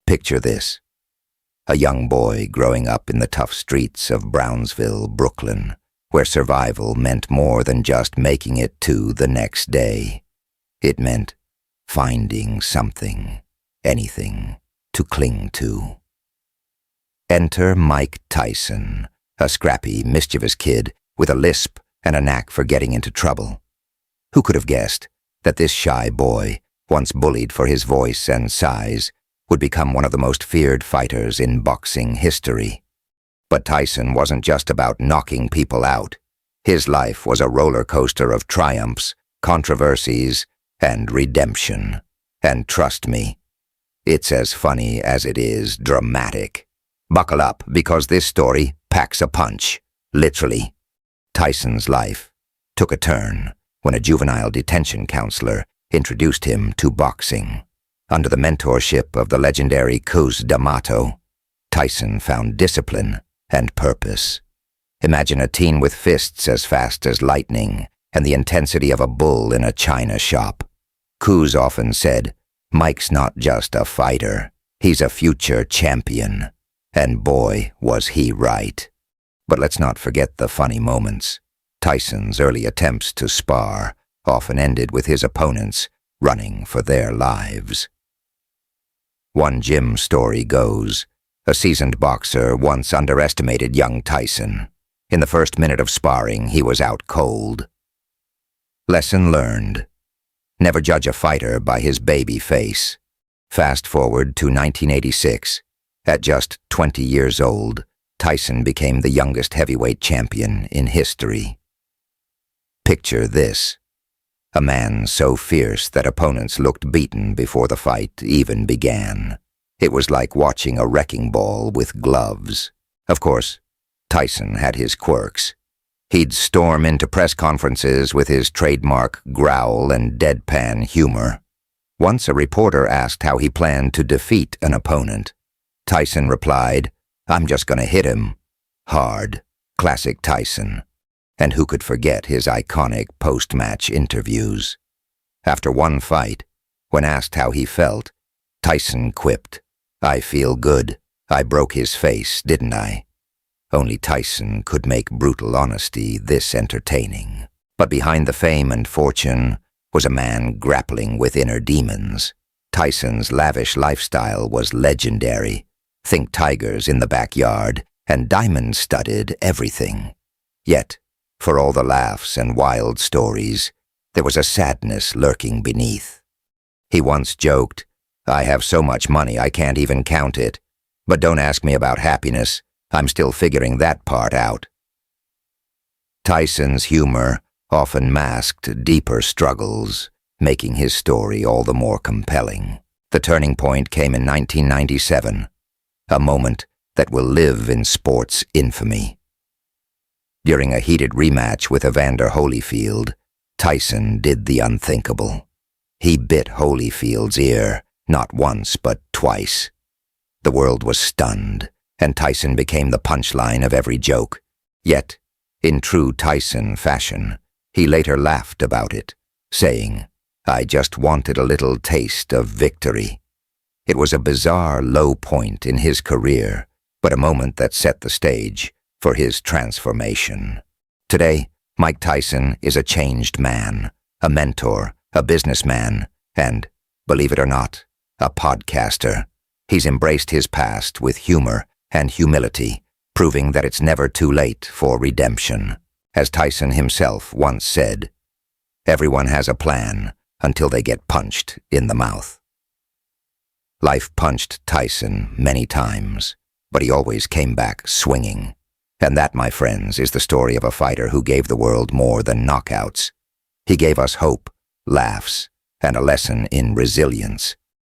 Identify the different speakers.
Speaker 1: Picture this: a young boy growing up in the tough streets of Brownsville, Brooklyn, where survival meant more than just making it to the next day. It meant finding something, anything, to cling to. Enter Mike Tyson, a scrappy, mischievous kid with a lisp and a knack for getting into trouble. Who could have guessed that this shy boy, once bullied for his voice and size, would become one of the most feared fighters in boxing history? But Tyson wasn't just about knocking people out. His life was a roller coaster of triumphs, controversies, and redemption. And trust me, it's as funny as it is dramatic. Buckle up, because this story packs a punch, literally. Tyson's life took a turn when a juvenile detention counselor introduced him to boxing. Under the mentorship of the legendary Cus D'Amato, Tyson found discipline and purpose. Imagine a teen with fists as fast as lightning and the intensity of a bull in a china shop. Cus often said, "Mike's not just a fighter, he's a future champion." And boy, was he right. But let's not forget the funny moments. Tyson's early attempts to spar often ended with his opponents running for their lives. One gym story goes, a seasoned boxer once underestimated young Tyson. In the first minute of sparring, he was out cold. Lesson learned: never judge a fighter by his baby face. Fast forward to 1986. At just 20 years old, Tyson became the youngest heavyweight champion in history. Picture this: a man so fierce that opponents looked beaten before the fight even began. It was like watching a wrecking ball with gloves. Of course, Tyson had his quirks. He'd storm into press conferences with his trademark growl and deadpan humor. Once a reporter asked how he planned to defeat an opponent. Tyson replied, "I'm just gonna hit him hard." Classic Tyson. And who could forget his iconic post-match interviews? After one fight, when asked how he felt, Tyson quipped, "I feel good. I broke his face, didn't I?" Only Tyson could make brutal honesty this entertaining. But behind the fame and fortune was a man grappling with inner demons. Tyson's lavish lifestyle was legendary. Think tigers in the backyard and diamond-studded everything. Yet, for all the laughs and wild stories, there was a sadness lurking beneath. He once joked, "I have so much money I can't even count it. But don't ask me about happiness. I'm still figuring that part out." Tyson's humor often masked deeper struggles, making his story all the more compelling. The turning point came in 1997, a moment that will live in sports infamy. During a heated rematch with Evander Holyfield, Tyson did the unthinkable. He bit Holyfield's ear, not once but twice. The world was stunned, and Tyson became the punchline of every joke. Yet, in true Tyson fashion, he later laughed about it, saying, "I just wanted a little taste of victory." It was a bizarre low point in his career, but a moment that set the stage for his transformation. Today, Mike Tyson is a changed man, a mentor, a businessman, and, believe it or not, a podcaster. He's embraced his past with humor and humility, proving that it's never too late for redemption. As Tyson himself once said, "Everyone has a plan until they get punched in the mouth." Life punched Tyson many times, but he always came back swinging. And that, my friends, is the story of a fighter who gave the world more than knockouts. He gave us hope, laughs, and a lesson in resilience.